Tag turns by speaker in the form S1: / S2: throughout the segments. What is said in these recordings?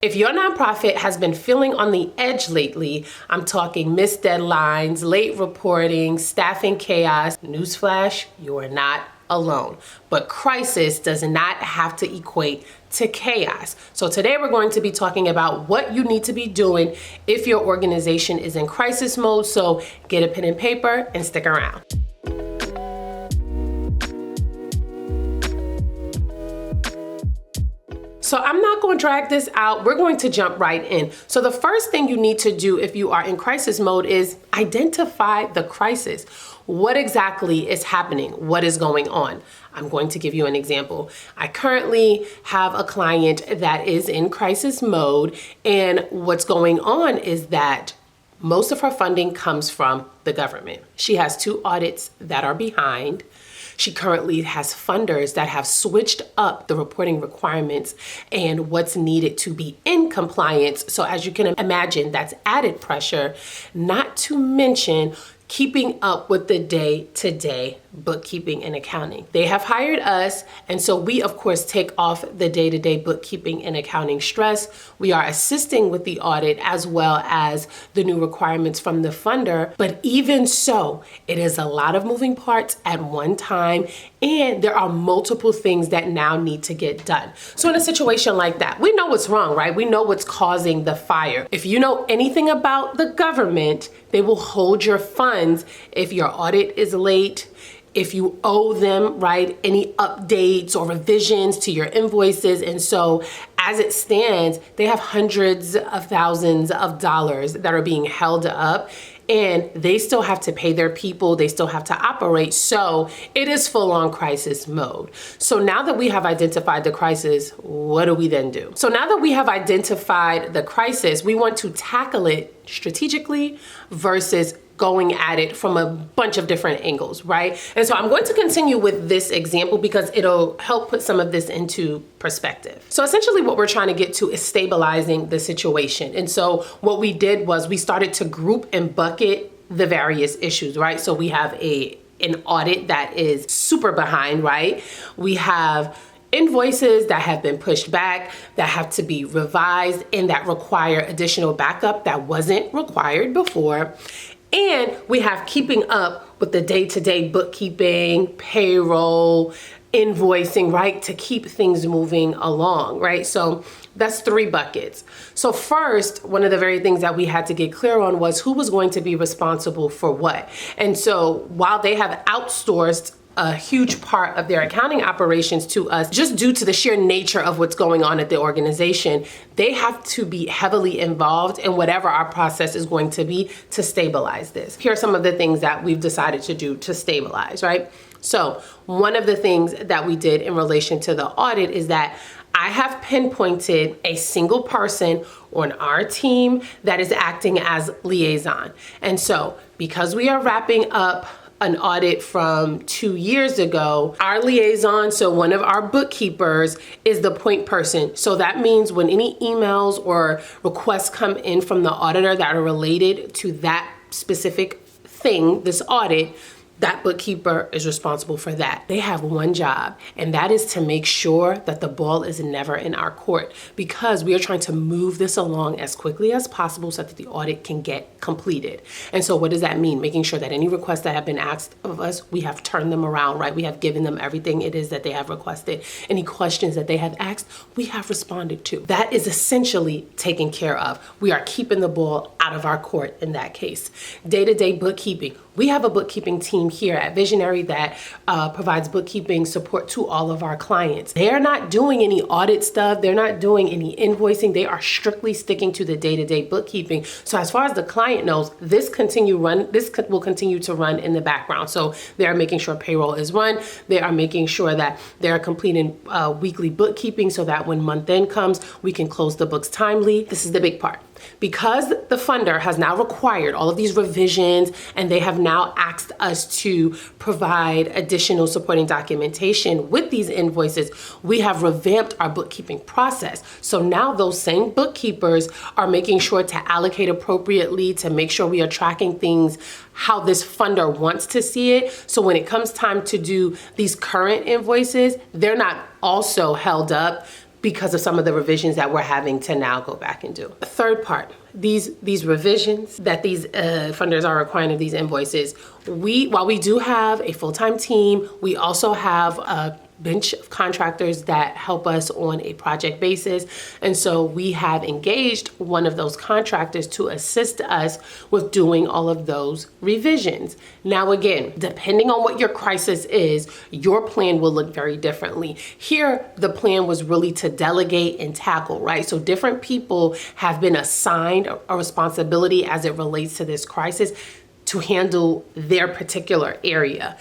S1: If your nonprofit has been feeling on the edge lately, I'm talking missed deadlines, late reporting, staffing chaos, newsflash, you are not alone. But crisis does not have to equate to chaos. So today we're going to be talking about what you need to be doing if your organization is in crisis mode. So get a pen and paper and stick around. So I'm not going to drag this out. We're going to jump right in. So the first thing you need to do if you are in crisis mode is identify the crisis. What exactly is happening? What is going on? I'm going to give you an example. I currently have a client that is in crisis mode, and what's going on is that most of her funding comes from the government. She has 2 audits that are behind. She currently has funders that have switched up the reporting requirements and what's needed to be in compliance. So as you can imagine, that's added pressure, not to mention keeping up with the day-to-day bookkeeping and accounting. They have hired us, and so we of course take off the day-to-day bookkeeping and accounting stress. We are assisting with the audit as well as the new requirements from the funder, but even so, it is a lot of moving parts at one time, and there are multiple things that now need to get done. So in a situation like that, we know what's wrong, right? We know what's causing the fire. If you know anything about the government, they will hold your funds if your audit is late, if you owe them, right, any updates or revisions to your invoices. And so as it stands, they have hundreds of thousands of dollars that are being held up, and they still have to pay their people, they still have to operate. So it is full on crisis mode. So now that we have identified the crisis, what do we then do? So now that we have identified the crisis, we want to tackle it strategically versus going at it from a bunch of different angles, right? And so I'm going to continue with this example because it'll help put some of this into perspective. So essentially what we're trying to get to is stabilizing the situation. And so what we did was we started to group and bucket the various issues, right? So we have an audit that is super behind, right? We have invoices that have been pushed back, that have to be revised, and that require additional backup that wasn't required before. And we have keeping up with the day-to-day bookkeeping, payroll, invoicing, right? To keep things moving along, right? So that's 3 buckets. So first, one of the very things that we had to get clear on was who was going to be responsible for what. And so while they have outsourced a huge part of their accounting operations to us, just due to the sheer nature of what's going on at the organization, they have to be heavily involved in whatever our process is going to be to stabilize this. Here are some of the things that we've decided to do to stabilize, right? So one of the things that we did in relation to the audit is that I have pinpointed a single person on our team that is acting as liaison. And so because we are wrapping up an audit from 2 years ago, our liaison, so one of our bookkeepers, is the point person. So that means when any emails or requests come in from the auditor that are related to that specific thing, this audit, that bookkeeper is responsible for that. They have one job, and that is to make sure that the ball is never in our court, because we are trying to move this along as quickly as possible so that the audit can get completed. And so what does that mean? Making sure that any requests that have been asked of us, we have turned them around, right? We have given them everything it is that they have requested. Any questions that they have asked, we have responded to. That is essentially taken care of. We are keeping the ball out of our court in that case. Day-to-day bookkeeping. We have a bookkeeping team here at Visionary that provides bookkeeping support to all of our clients. They're not doing any audit stuff. They're not doing any invoicing. They are strictly sticking to the day-to-day bookkeeping. So as far as the client knows, this will continue to run in the background. So they are making sure payroll is run. They are making sure that they're completing weekly bookkeeping so that when month end comes, we can close the books timely. This is the big part. Because the funder has now required all of these revisions and they have now asked us to provide additional supporting documentation with these invoices, we have revamped our bookkeeping process. So now those same bookkeepers are making sure to allocate appropriately, to make sure we are tracking things how this funder wants to see it. So when it comes time to do these current invoices, they're not also held up because of some of the revisions that we're having to now go back and do. The third part, these revisions that these funders are requiring of these invoices, while we do have a full-time team, we also have a bench of contractors that help us on a project basis. And so we have engaged one of those contractors to assist us with doing all of those revisions. Now, again, depending on what your crisis is, your plan will look very differently. Here, the plan was really to delegate and tackle, right? So different people have been assigned a responsibility as it relates to this crisis to handle their particular area.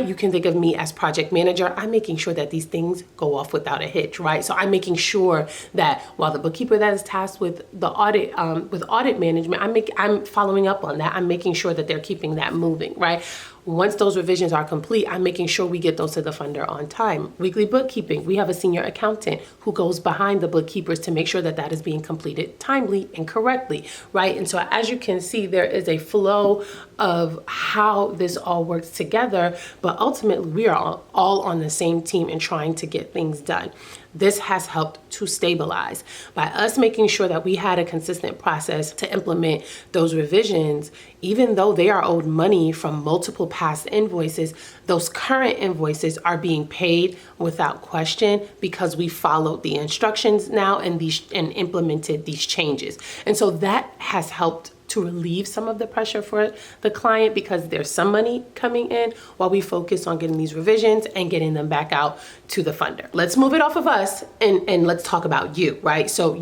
S1: You can think of me as project manager. I'm making sure that these things go off without a hitch, right? So I'm making sure that while the bookkeeper that is tasked with the audit, with audit management, I'm following up on that. I'm making sure that they're keeping that moving, right? Once those revisions are complete, I'm making sure we get those to the funder on time. Weekly bookkeeping, we have a senior accountant who goes behind the bookkeepers to make sure that that is being completed timely and correctly, right? And so as you can see, there is a flow of how this all works together, but ultimately we are all on the same team and trying to get things done. This has helped to stabilize. By us making sure that we had a consistent process to implement those revisions, even though they are owed money from multiple past invoices, those current invoices are being paid without question because we followed the instructions now and implemented these changes. And so that has helped to relieve some of the pressure for the client because there's some money coming in while we focus on getting these revisions and getting them back out to the funder. Let's move it off of us and let's talk about you, right? So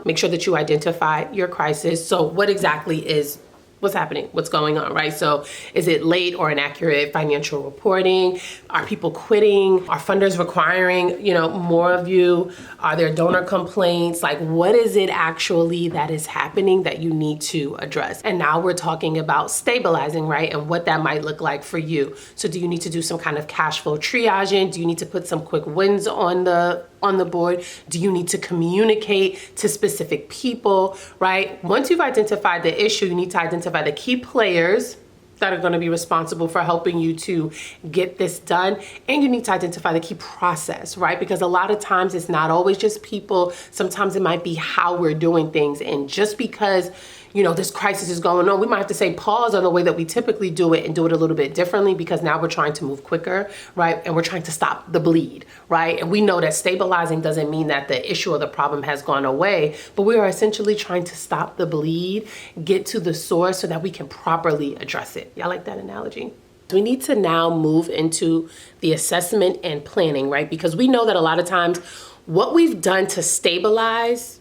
S1: make sure that you identify your crisis. So what exactly is what's happening, what's going on, right? So is it late or inaccurate financial reporting? Are people quitting? Are funders requiring, more of you? Are there donor complaints? Like, what is it actually that is happening that you need to address? And now we're talking about stabilizing, right? And what that might look like for you. So do you need to do some kind of cash flow triaging? Do you need to put some quick wins on the board? Do you need to communicate to specific people, right? Once you've identified the issue, you need to identify the key players that are going to be responsible for helping you to get this done. And you need to identify the key process, right? Because a lot of times it's not always just people. Sometimes it might be how we're doing things. And just because this crisis is going on, we might have to say pause on the way that we typically do it and do it a little bit differently because now we're trying to move quicker, right? And we're trying to stop the bleed, right? And we know that stabilizing doesn't mean that the issue or the problem has gone away, but we are essentially trying to stop the bleed, get to the source so that we can properly address it. Y'all like that analogy? We need to now move into the assessment and planning, right? Because we know that a lot of times what we've done to stabilize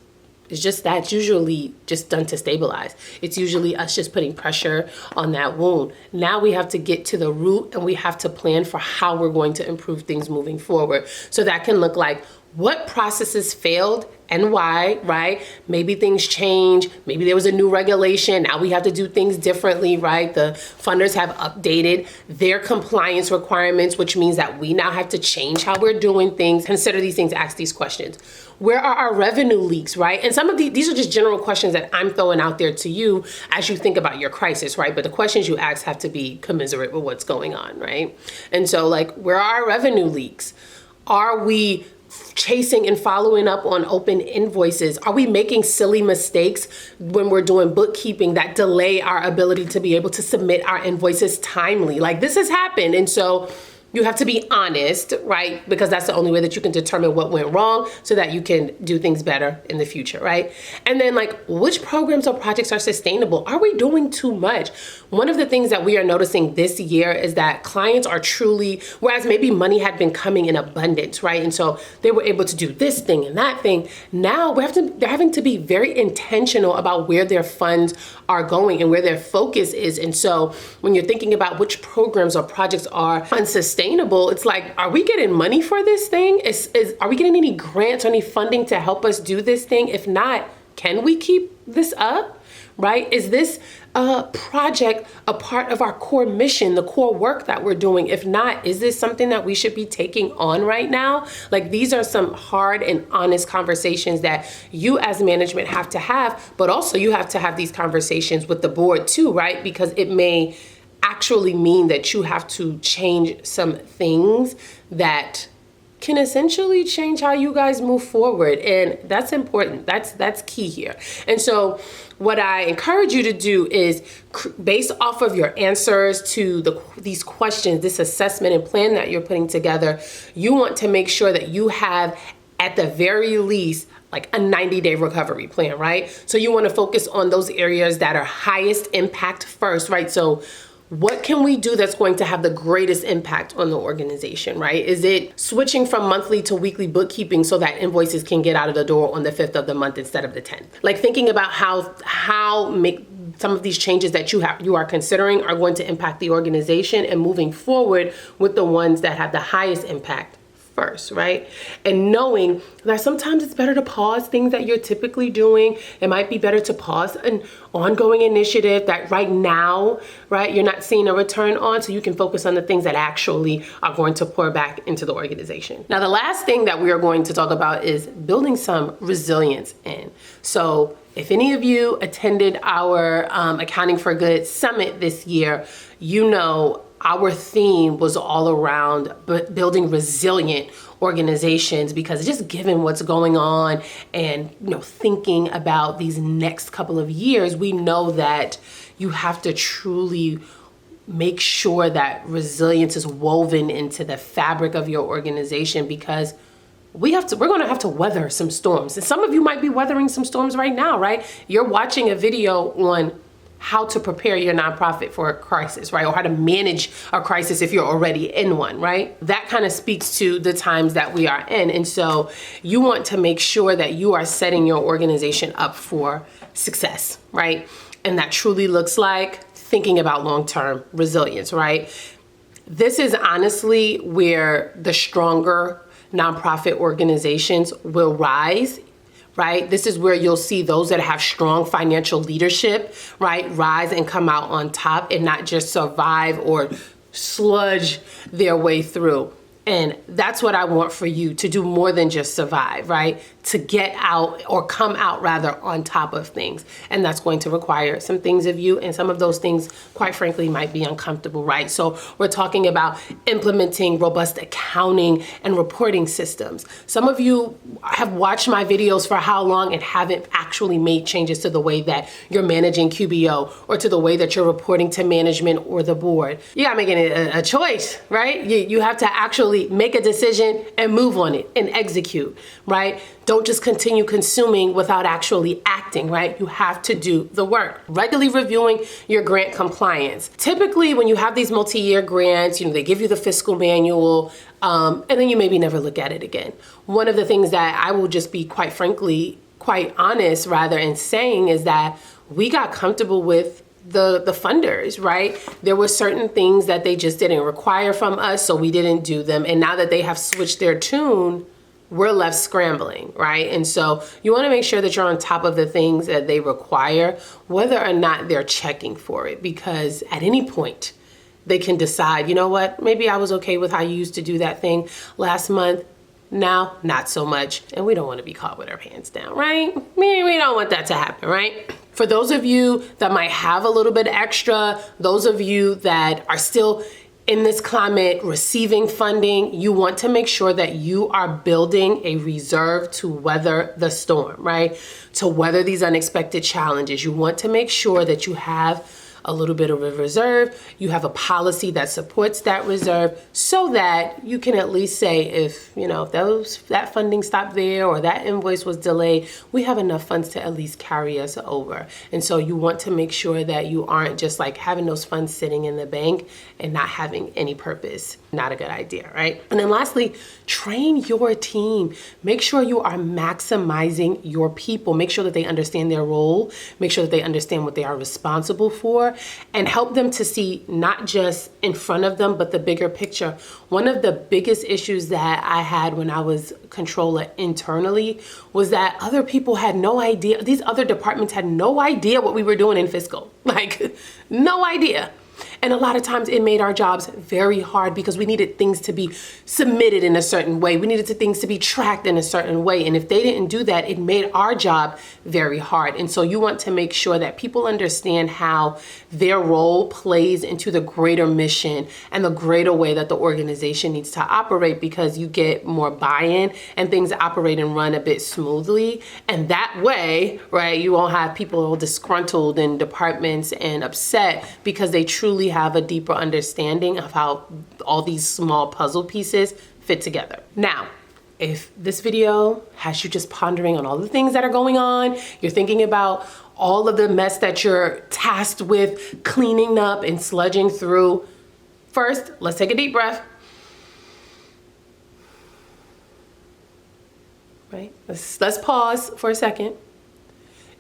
S1: it's usually just done to stabilize. It's usually us just putting pressure on that wound. Now we have to get to the root and we have to plan for how we're going to improve things moving forward. So that can look like what processes failed and why, right? Maybe things change. Maybe there was a new regulation. Now we have to do things differently, right? The funders have updated their compliance requirements, which means that we now have to change how we're doing things. Consider these things, ask these questions. Where are our revenue leaks, right? And some of these are just general questions that I'm throwing out there to you as you think about your crisis, right? But the questions you ask have to be commensurate with what's going on, right? And so where are our revenue leaks? Are we chasing and following up on open invoices? Are we making silly mistakes when we're doing bookkeeping that delay our ability to be able to submit our invoices timely? This has happened. And so you have to be honest, right? Because that's the only way that you can determine what went wrong so that you can do things better in the future, right? And then which programs or projects are sustainable? Are we doing too much? One of the things that we are noticing this year is that clients are truly, whereas maybe money had been coming in abundance, right? And so they were able to do this thing and that thing. Now they're having to be very intentional about where their funds are going and where their focus is. And so when you're thinking about which programs or projects are unsustainable, it's are we getting money for this thing? Are we getting any grants or any funding to help us do this thing? If not, can we keep this up, right? Is this project a part of our core mission, the core work that we're doing? If not, is this something that we should be taking on right now? These are some hard and honest conversations that you as management have to have, but also you have to have these conversations with the board too, right? Because it may actually mean that you have to change some things that can essentially change how you guys move forward. And that's important. That's key here. And so what I encourage you to do is, based off of your answers to these questions, this assessment and plan that you're putting together, you want to make sure that you have, at the very least, like a 90-day recovery plan, right? So you want to focus on those areas that are highest impact first, right? So what can we do that's going to have the greatest impact on the organization, right? Is it switching from monthly to weekly bookkeeping so that invoices can get out of the door on the 5th of the month instead of the 10th? Like thinking about how make some of these changes that you are considering are going to impact the organization, and moving forward with the ones that have the highest impact first, right? And knowing that sometimes it's better to pause things that you're typically doing. It might be better to pause an ongoing initiative that right now, right, you're not seeing a return on, so you can focus on the things that actually are going to pour back into the organization. Now, the last thing that we are going to talk about is building some resilience in. So if any of you attended our Accounting for Good Summit this year, you know our theme was all around building resilient organizations, because just given what's going on and thinking about these next couple of years, we know that you have to truly make sure that resilience is woven into the fabric of your organization, because we're going to have to weather some storms. And some of you might be weathering some storms right now, right? You're watching a video on how to prepare your nonprofit for a crisis, right? Or how to manage a crisis if you're already in one, right? That kind of speaks to the times that we are in. And so you want to make sure that you are setting your organization up for success, right? And that truly looks like thinking about long-term resilience, right? This is honestly where the stronger nonprofit organizations will rise, right? This is where you'll see those that have strong financial leadership, right, rise and come out on top, and not just survive or sludge their way through. And that's what I want for you to do, more than just survive, right? To get out, or come out rather, on top of things. And that's going to require some things of you, and some of those things, quite frankly, might be uncomfortable, right? So we're talking about implementing robust accounting and reporting systems. Some of you have watched my videos for how long and haven't actually made changes to the way that you're managing QBO, or to the way that you're reporting to management or the board. You gotta make a choice, right? You have to actually make a decision and move on it and execute, right? Don't just continue consuming without actually acting, right? You have to do the work. Regularly reviewing your grant compliance. Typically, when you have these multi-year grants, they give you the fiscal manual, and then you maybe never look at it again. One of the things that I will just be quite honest rather in saying is that we got comfortable with the funders, right? There were certain things that they just didn't require from us, so we didn't do them. And now that they have switched their tune, we're left scrambling, right? And so you want to make sure that you're on top of the things that they require, whether or not they're checking for it, because at any point they can decide, you know what, maybe I was okay with how you used to do that thing last month. Now, not so much. And we don't want to be caught with our pants down, right? We don't want that to happen, right? For those of you that might have a little bit extra, those of you that are still in this climate receiving funding, you want to make sure that you are building a reserve to weather the storm, right? To weather these unexpected challenges. You want to make sure that you have a little bit of a reserve, you have a policy that supports that reserve, so that you can at least say, if that funding stopped there or that invoice was delayed, we have enough funds to at least carry us over. And so you want to make sure that you aren't just like having those funds sitting in the bank and not having any purpose. Not a good idea, right? And then lastly, train your team. Make sure you are maximizing your people. Make sure that they understand their role. Make sure that they understand what they are responsible for, and help them to see not just in front of them, but the bigger picture. One of the biggest issues that I had when I was controller internally was that other people had no idea. These other departments had no idea what we were doing in fiscal, like no idea. And a lot of times it made our jobs very hard because we needed things to be submitted in a certain way. We needed things to be tracked in a certain way. And if they didn't do that, it made our job very hard. And so you want to make sure that people understand how their role plays into the greater mission and the greater way that the organization needs to operate, because you get more buy-in and things operate and run a bit smoothly. And that way, right, you won't have people disgruntled in departments and upset because they truly have a deeper understanding of how all these small puzzle pieces fit together. Now, if this video has you just pondering on all the things that are going on, you're thinking about all of the mess that you're tasked with cleaning up and sludging through, first, let's take a deep breath. Right? Let's pause for a second.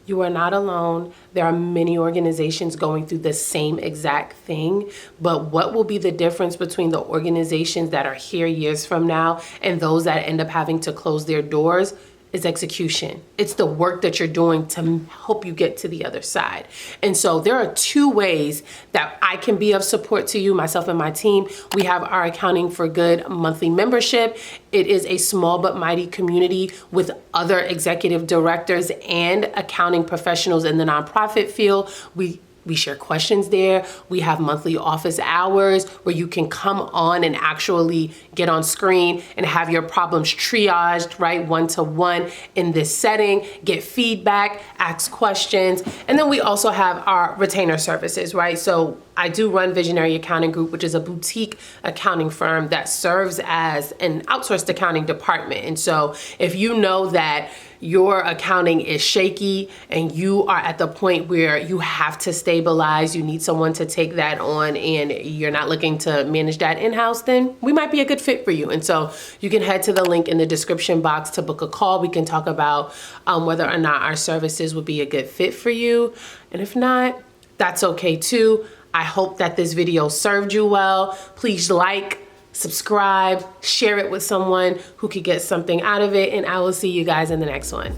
S1: You are not alone. There are many organizations going through the same exact thing, but what will be the difference between the organizations that are here years from now and those that end up having to close their doors is execution. It's the work that you're doing to help you get to the other side. And so there are two ways that I can be of support to you, myself and my team. We have our Accounting for Good monthly membership. It is a small but mighty community with other executive directors and accounting professionals in the nonprofit field. We share questions there. We have monthly office hours where you can come on and actually get on screen and have your problems triaged, right, one-to-one in this setting, get feedback, ask questions. And then we also have our retainer services, right? So I do run Visionary Accounting Group, which is a boutique accounting firm that serves as an outsourced accounting department. And so if you know that your accounting is shaky and you are at the point where you have to stabilize, you need someone to take that on, and you're not looking to manage that in-house, then we might be a good fit for you. And so you can head to the link in the description box to book a call. We can talk about whether or not our services would be a good fit for you. And if not, that's okay too. I hope that this video served you well. Please like, subscribe, share it with someone who could get something out of it, and I will see you guys in the next one.